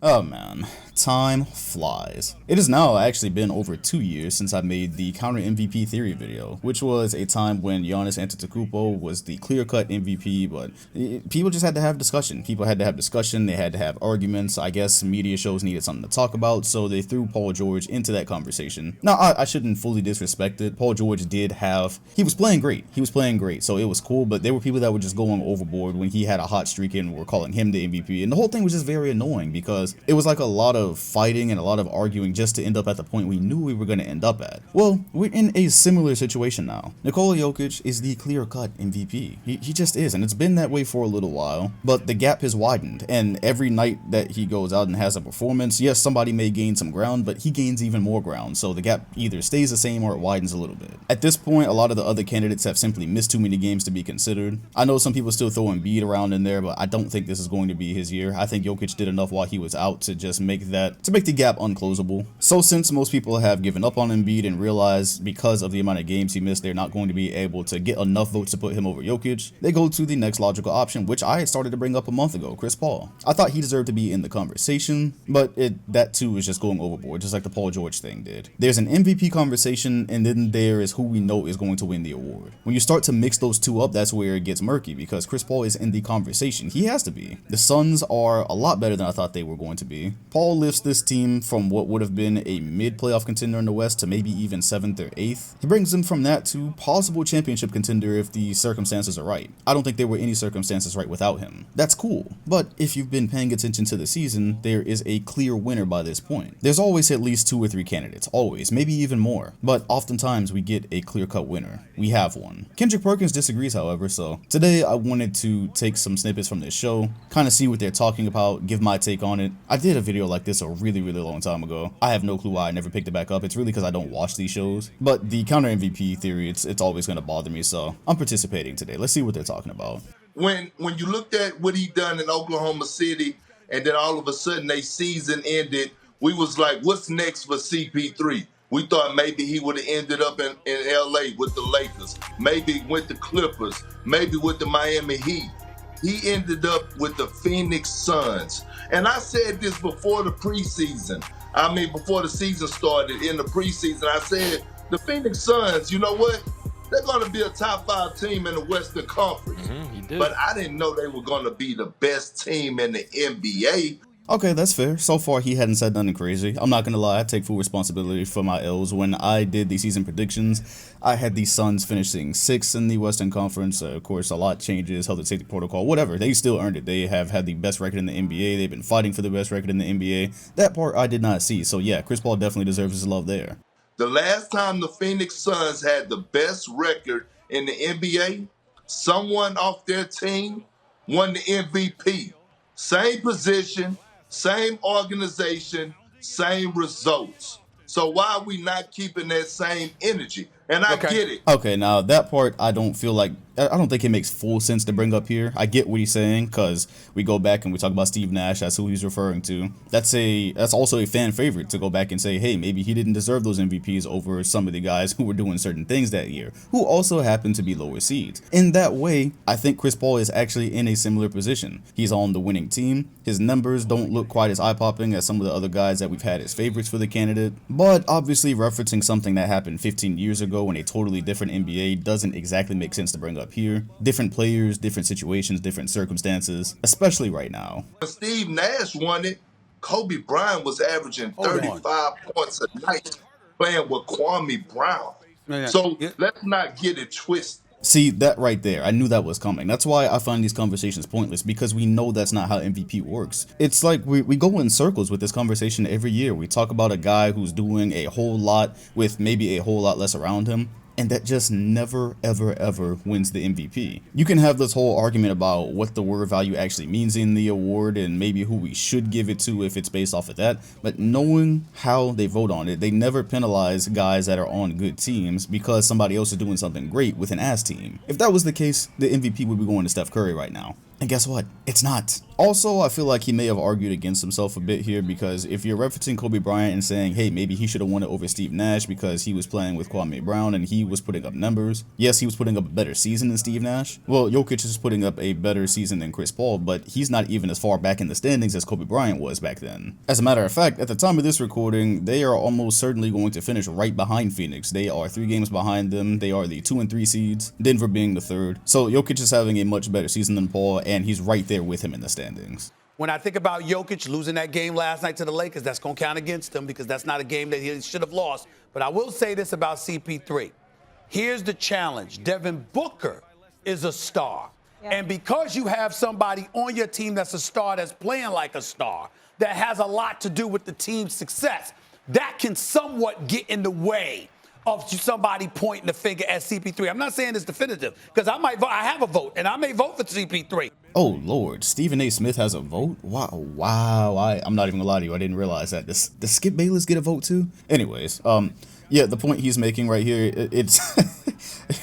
Oh man, time flies. It has now actually been over 2 years since I made the counter MVP theory video, which was a time when Giannis Antetokounmpo was the clear-cut MVP, but people just had to have discussion. People had to have discussion, they had to have arguments. I guess media shows needed something to talk about, so they threw Paul George into that conversation. Now, I shouldn't fully disrespect it. Paul George he was playing great, so it was cool, but there were people that were just going overboard when he had a hot streak and were calling him the MVP, and the whole thing was just very annoying because it was like a lot of fighting and a lot of arguing just to end up at the point we knew we were going to end up at. Well, we're in a similar situation now. Nikola Jokic is the clear-cut MVP. He just is, and it's been that way for a little while, but the gap has widened, and every night that he goes out and has a performance, yes, somebody may gain some ground, but he gains even more ground, so the gap either stays the same or it widens a little bit. At this point, a lot of the other candidates have simply missed too many games to be considered. I know some people still throw Embiid around in there, but I don't think this is going to be his year. I think Jokic did enough while he was out to just make the gap unclosable. So since most people have given up on Embiid and realized because of the amount of games he missed, they're not going to be able to get enough votes to put him over Jokic, they go to the next logical option, which I had started to bring up a month ago, Chris Paul. I thought he deserved to be in the conversation, but that too is just going overboard, just like the Paul George thing did. There's an MVP conversation, and then there is who we know is going to win the award. When you start to mix those two up, that's where it gets murky, because Chris Paul is in the conversation. He has to be. The Suns are a lot better than I thought they were going to be. Paul lifts this team from what would have been a mid-playoff contender in the West to maybe even 7th or 8th. He brings them from that to possible championship contender if the circumstances are right. I don't think there were any circumstances right without him. That's cool. But if you've been paying attention to the season, there is a clear winner by this point. There's always at least 2 or 3 candidates, always, maybe even more. But oftentimes we get a clear-cut winner. We have one. Kendrick Perkins disagrees, however, so today I wanted to take some snippets from this show, kind of see what they're talking about, give my take on it. I did a video like this a really long time ago. I have no clue why I never picked it back up. It's really because I don't watch these shows. But the counter MVP theory, it's always going to bother me, so I'm participating today. Let's see what they're talking about. When you looked at what he done in Oklahoma City, and then all of a sudden they season ended, we was like, what's next for CP3? We thought maybe he would have ended up in LA with the Lakers, maybe with the Clippers, maybe with the Miami Heat. He ended up with the Phoenix Suns. And I said this before the preseason. Before the season started, in the preseason, I said, the Phoenix Suns, you know what? They're going to be a top 5 team in the Western Conference. But I didn't know they were going to be the best team in the NBA. Okay, that's fair. So far, he hadn't said nothing crazy. I'm not gonna lie, I take full responsibility for my L's. When I did the season predictions, I had the Suns finishing 6th in the Western Conference. Of course, a lot changes, health and safety protocol, whatever. They still earned it. They have had the best record in the NBA. They've been fighting for the best record in the NBA. That part I did not see. So yeah, Chris Paul definitely deserves his love there. The last time the Phoenix Suns had the best record in the NBA, someone off their team won the MVP. Same position, same organization, same results. So why are we not keeping that same energy? And I get it. Okay, now that part I don't think it makes full sense to bring up here. I get what he's saying, because we go back and we talk about Steve Nash, that's who he's referring to. That's also a fan favorite to go back and say, hey, maybe he didn't deserve those MVPs over some of the guys who were doing certain things that year, who also happened to be lower seeds. In that way, I think Chris Paul is actually in a similar position. He's on the winning team. His numbers don't look quite as eye-popping as some of the other guys that we've had as favorites for the candidate, but obviously referencing something that happened 15 years ago in a totally different NBA doesn't exactly make sense to bring up here. Different players, different situations, different circumstances, especially right now. When Steve Nash won it, Kobe Bryant was averaging 35 points a night playing with Kwame Brown. So let's not get it twisted. See, that right there, I knew that was coming. That's why I find these conversations pointless, because we know that's not how MVP works. It's like we go in circles with this conversation every year. We talk about a guy who's doing a whole lot with maybe a whole lot less around him, and that just never, ever wins the MVP. You can have this whole argument about what the word value actually means in the award and maybe who we should give it to if it's based off of that, but knowing how they vote on it, they never penalize guys that are on good teams because somebody else is doing something great with an ass team. If that was the case, the MVP would be going to Steph Curry right now. And guess what? It's not. Also, I feel like he may have argued against himself a bit here, because if you're referencing Kobe Bryant and saying, hey, maybe he should have won it over Steve Nash because he was playing with Kwame Brown and he was putting up numbers. Yes, he was putting up a better season than Steve Nash. Well, Jokic is putting up a better season than Chris Paul, but he's not even as far back in the standings as Kobe Bryant was back then. As a matter of fact, at the time of this recording, they are almost certainly going to finish right behind Phoenix. They are 3 games behind them. They are the 2 and 3 seeds, Denver being the 3rd. So Jokic is having a much better season than Paul, and he's right there with him in the standings. When I think about Jokic losing that game last night to the Lakers, that's going to count against him because that's not a game that he should have lost. But I will say this about CP3. Here's the challenge. Devin Booker is a star. Yeah. And because you have somebody on your team that's a star, that's playing like a star, that has a lot to do with the team's success, that can somewhat get in the way of somebody pointing the finger at CP3. I'm not saying it's definitive, because I have a vote, and I may vote for CP3. Oh, Lord. Stephen A. Smith has a vote? Wow. I'm not even gonna lie to you. I didn't realize that. Does Skip Bayless get a vote too? Anyways, yeah, the point he's making right here, it's...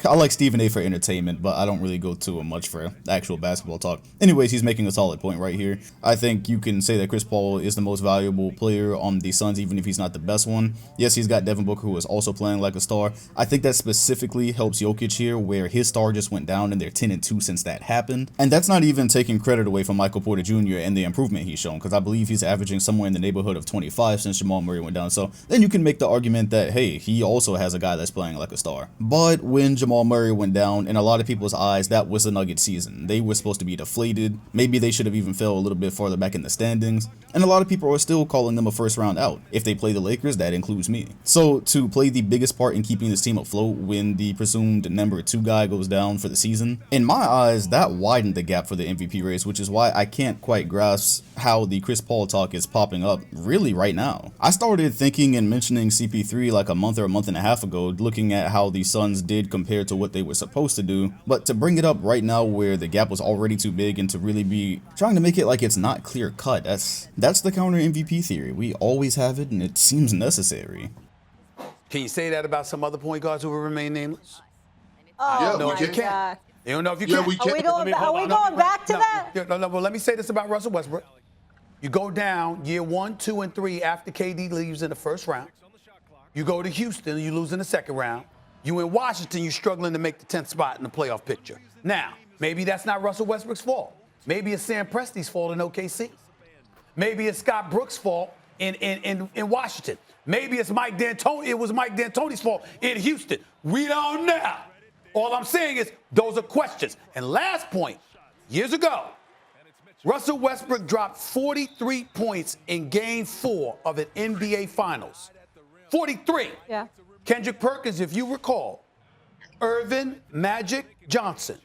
I like Stephen A. for entertainment, but I don't really go to him much for actual basketball talk. Anyways, he's making a solid point right here. I think you can say that Chris Paul is the most valuable player on the Suns, even if he's not the best one. Yes, he's got Devin Booker, who is also playing like a star. I think that specifically helps Jokic here, where his star just went down and they're 10-2 since that happened. And that's not even taking credit away from Michael Porter Jr. and the improvement he's shown, because I believe he's averaging somewhere in the neighborhood of 25 since Jamal Murray went down. So then you can make the argument that, hey, he also has a guy that's playing like a star. But when Jamal Murray went down, in a lot of people's eyes, that was the Nuggets season. They were supposed to be deflated. Maybe they should have even fell a little bit farther back in the standings. And a lot of people are still calling them a first round out. If they play the Lakers, that includes me. So to play the biggest part in keeping this team afloat when the presumed number 2 guy goes down for the season, in my eyes, that widened the gap for the MVP race, which is why I can't quite grasp how the Chris Paul talk is popping up really right now. I started thinking and mentioning CP3 like a month or a month and a half ago, looking at how the Suns did compared to what they were supposed to do, but to bring it up right now where the gap was already too big and to really be trying to make it like it's not clear cut, that's the counter MVP theory. We always have it and it seems necessary. Can you say that about some other point guards who will remain nameless? Oh, yeah, no, you can't. You don't know if you can. We can. Are we going back to that? No, well, let me say this about Russell Westbrook. You go down year 1, 2, and 3 after KD leaves in the first round. You go to Houston, you lose in the second round. You in Washington, you're struggling to make the 10th spot in the playoff picture. Now, maybe that's not Russell Westbrook's fault. Maybe it's Sam Presti's fault in OKC. Maybe it's Scott Brooks' fault in Washington. Maybe it's Mike D'Antoni. It was Mike D'Antoni's fault in Houston. We don't know. All I'm saying is those are questions. And last point, years ago, Russell Westbrook dropped 43 points in Game 4 of an NBA Finals. 43. Yeah. Kendrick Perkins, if you recall, Irvin Magic Johnson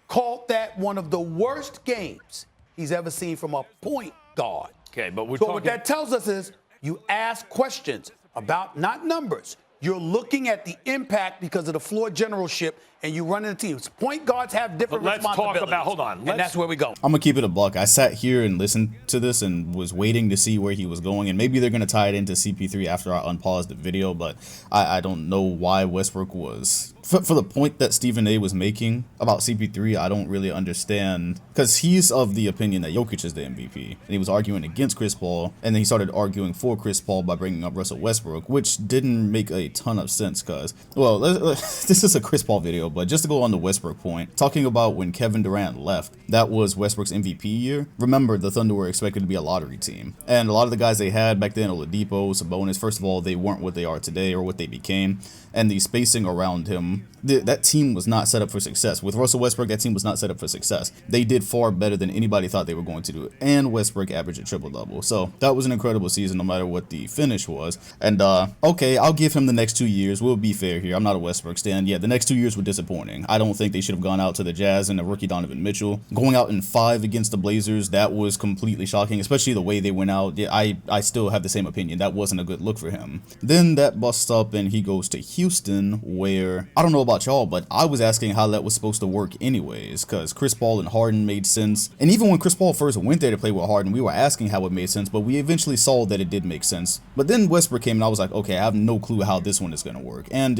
called that one of the worst games he's ever seen from a point guard. Okay, but we're so talking... what that tells us is you ask questions about not numbers. You're looking at the impact because of the floor generalship, and you run into teams. Point guards have different responsibilities. Let's talk about, hold on. And that's where we go. I'm going to keep it a buck. I sat here and listened to this and was waiting to see where he was going, and maybe they're going to tie it into CP3 after I unpause the video, but I don't know why Westbrook was... For the point that Stephen A. was making about CP3, I don't really understand, because he's of the opinion that Jokic is the MVP, and he was arguing against Chris Paul, and then he started arguing for Chris Paul by bringing up Russell Westbrook, which didn't make a ton of sense, because, well, this is a Chris Paul video, but just to go on the Westbrook point, talking about when Kevin Durant left, that was Westbrook's MVP year. Remember, the Thunder were expected to be a lottery team, and a lot of the guys they had back then, Oladipo, Sabonis, first of all, they weren't what they are today or what they became, and the spacing around him, that team was not set up for success. With Russell Westbrook, that team was not set up for success. They did far better than anybody thought they were going to do, and Westbrook averaged a triple-double. So that was an incredible season, no matter what the finish was. And okay, I'll give him the next 2 years. We'll be fair here. I'm not a Westbrook stan. Yeah, the next 2 years were disappointing. I don't think they should have gone out to the Jazz and a rookie Donovan Mitchell. Going out in 5 against the Blazers, that was completely shocking, especially the way they went out. Yeah, I still have the same opinion. That wasn't a good look for him. Then that busts up and he goes to Houston, where I don't know about y'all, but I was asking how that was supposed to work anyways, because Chris Paul and Harden made sense. And even when Chris Paul first went there to play with Harden, we were asking how it made sense, but we eventually saw that it did make sense. But then Westbrook came and I was like, okay, I have no clue how this one is going to work. And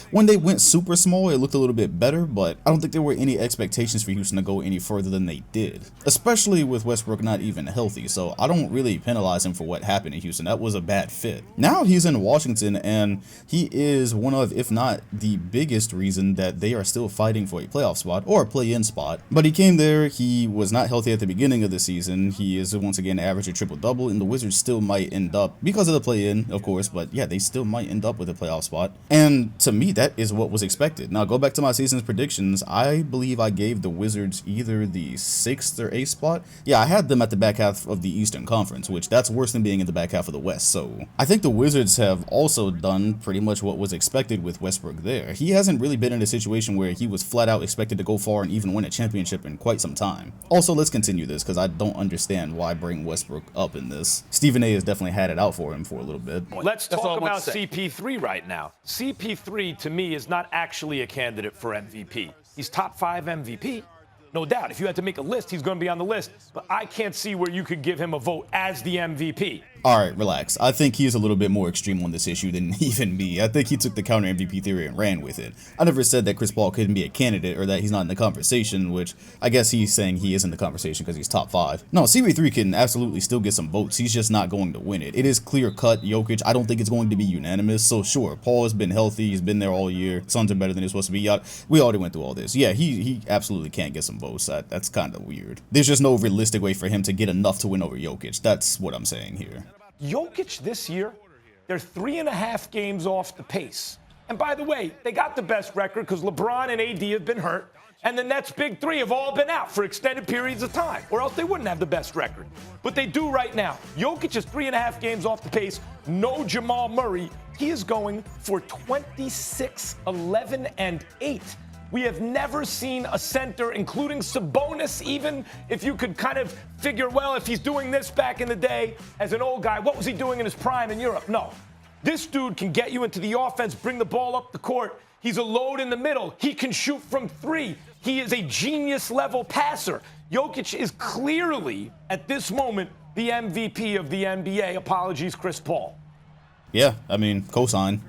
when they went super small, it looked a little bit better, but I don't think there were any expectations for Houston to go any further than they did, especially with Westbrook not even healthy. So I don't really penalize him for what happened in Houston. That was a bad fit. Now he's in Washington, and he is one of, if not the biggest reason that they are still fighting for a playoff spot or a play-in spot. But he came there, he was not healthy at the beginning of the season. He is once again averaging a triple-double, and the Wizards still might end up, because of the play-in, of course, but yeah, they still might end up with a playoff spot. And to me, that is what was expected. Now, go back to my season's predictions. I believe I gave the Wizards either the 6th or 8th spot. Yeah, I had them at the back half of the Eastern Conference, which that's worse than being in the back half of the West. So I think the Wizards have also done pretty much what was expected with Westbrook there. He hasn't really been in a situation where he was flat out expected to go far and even win a championship in quite some time. Also, let's continue this because I don't understand why bring Westbrook up in this. Stephen A has definitely had it out for him for a little bit. Let's talk about CP3 right now. CP3 to me is not actually a candidate for MVP. He's top 5 MVP. No doubt. If you had to make a list, he's going to be on the list. But I can't see where you could give him a vote as the MVP. All right, relax. I think he's a little bit more extreme on this issue than even me. I think he took the counter MVP theory and ran with it. I never said that Chris Paul couldn't be a candidate or that he's not in the conversation, which I guess he's saying he is in the conversation because he's top 5. No, CP3 can absolutely still get some votes. He's just not going to win it. It is clear cut Jokic. I don't think it's going to be unanimous. So sure, Paul has been healthy. He's been there all year. Suns are better than they're supposed to be. We already went through all this. Yeah, he absolutely can't get some votes. That's kind of weird. There's just no realistic way for him to get enough to win over Jokic. That's what I'm saying here. Jokic this year, they're 3.5 games off the pace. And by the way, they got the best record because LeBron and AD have been hurt, and the Nets' big three have all been out for extended periods of time, or else they wouldn't have the best record. But they do right now. Jokic is 3.5 games off the pace. No Jamal Murray. He is going for 26, 11, and 8. We have never seen a center, including Sabonis, even if you could kind of figure, well, if he's doing this back in the day as an old guy, what was he doing in his prime in Europe? No. This dude can get you into the offense, bring the ball up the court. He's a load in the middle. He can shoot from 3. He is a genius-level passer. Jokic is clearly, at this moment, the MVP of the NBA. Apologies, Chris Paul. Yeah, I mean, cosign.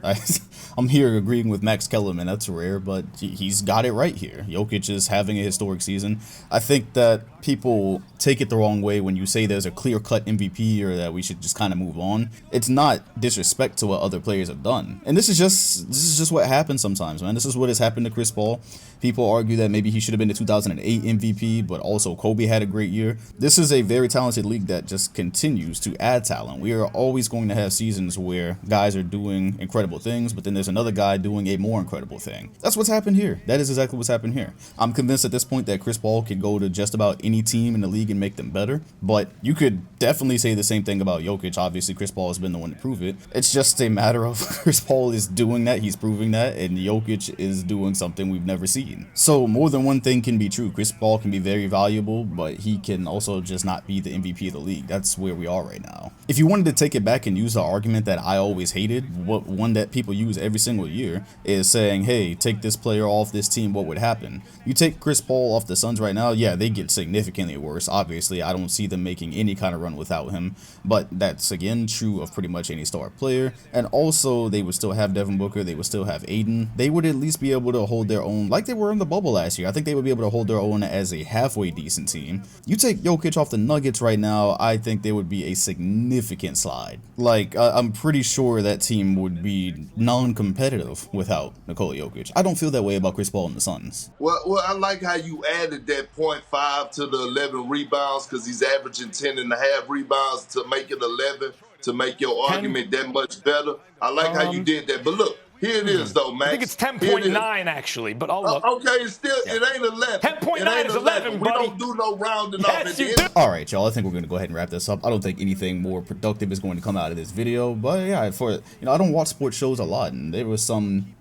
I'm here agreeing with Max Kellerman. That's rare, but he's got it right here. Jokic is having a historic season. I think that people take it the wrong way when you say there's a clear-cut MVP or that we should just kind of move on. It's not disrespect to what other players have done. And this is just what happens sometimes, man. This is what has happened to Chris Paul. People argue that maybe he should have been the 2008 MVP, but also Kobe had a great year. This is a very talented league that just continues to add talent. We are always going to have seasons where guys are doing incredible things, but then there's another guy doing a more incredible thing. That's what's happened here. That is exactly what's happened here. I'm convinced at this point that Chris Paul could go to just about any team in the league and make them better, but you could definitely say the same thing about Jokic. Obviously, Chris Paul has been the one to prove it. It's just a matter of Chris Paul is doing that, he's proving that, and Jokic is doing something we've never seen. So more than one thing can be true. Chris Paul can be very valuable, but he can also just not be the MVP of the league. That's where we are right now. If you wanted to take it back and use the argument that I always hated, one that people use every single year, is saying, hey, take this player off this team, what would happen? You take Chris Paul off the Suns right now, yeah, they get significantly worse. Obviously, I don't see them making any kind of run without him, but that's again true of pretty much any star player. And also, they would still have Devin Booker, they would still have Aiden. They would at least be able to hold their own like they were in the bubble last year. I think they would be able to hold their own as a halfway decent team. You take Jokic off the Nuggets right now, I think there would be a significant slide. Like, I'm pretty sure that team would be non-competitive without Nikola Jokic. I don't feel that way about Chris Paul and the Suns. Well, I like how you added that 0.5 to the 11 rebounds because he's averaging 10.5 rebounds to make it 11 to make your argument that much better. I like how you did that. But look, here it is, though, Max. I think it's 10.9, actually, but I'll look. Okay, it's still, it ain't 11. 10.9 is 11, We buddy. don't do no rounding Yes, off. you do. All right, y'all. I think we're gonna go ahead and wrap this up. I don't think anything more productive is going to come out of this video, but yeah, I don't watch sports shows a lot, and there was some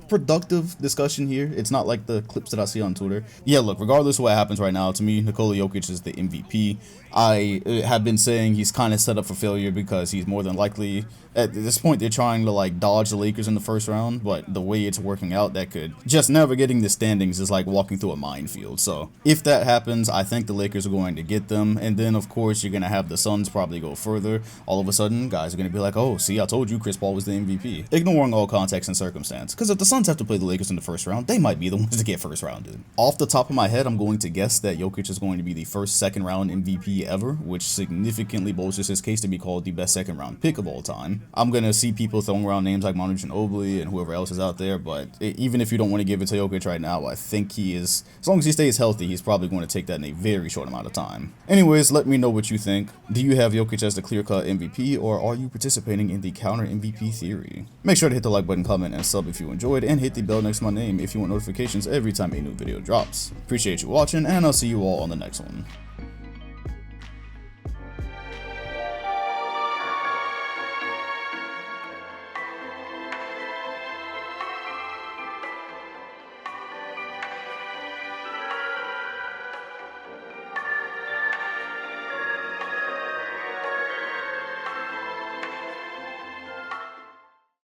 productive discussion here. It's not like the clips that I see on Twitter. Yeah, look, regardless of what happens right now, to me, Nikola Jokic is the MVP. I have been saying he's kind of set up for failure because he's more than likely, at this point, they're trying to like dodge the Lakers in the first round, but the way it's working out, that could just never getting the standings is like walking through a minefield. So if that happens, I think the Lakers are going to get them, and then of course you're gonna have the Suns probably go further. All of a sudden, guys are gonna be like, oh, see, I told you Chris Paul was the MVP. Ignoring all context and circumstance, because if the Suns have to play the Lakers in the first round, they might be the ones to get first rounded. Off the top of my head, I'm going to guess that Jokic is going to be the first second round MVP ever, which significantly bolsters his case to be called the best second round pick of all time. I'm gonna see people throwing around names like Manu Ginobili and whoever else is out there, but even if you don't want to give it to Jokic right now, I think he is, as long as he stays healthy, he's probably going to take that in a very short amount of time. Anyways, let me know what you think. Do you have Jokic as the clear-cut MVP, or are you participating in the counter MVP theory? Make sure to hit the like button, comment, and sub if you enjoyed, and hit the bell next to my name if you want notifications every time a new video drops. Appreciate you watching, and I'll see you all on the next one.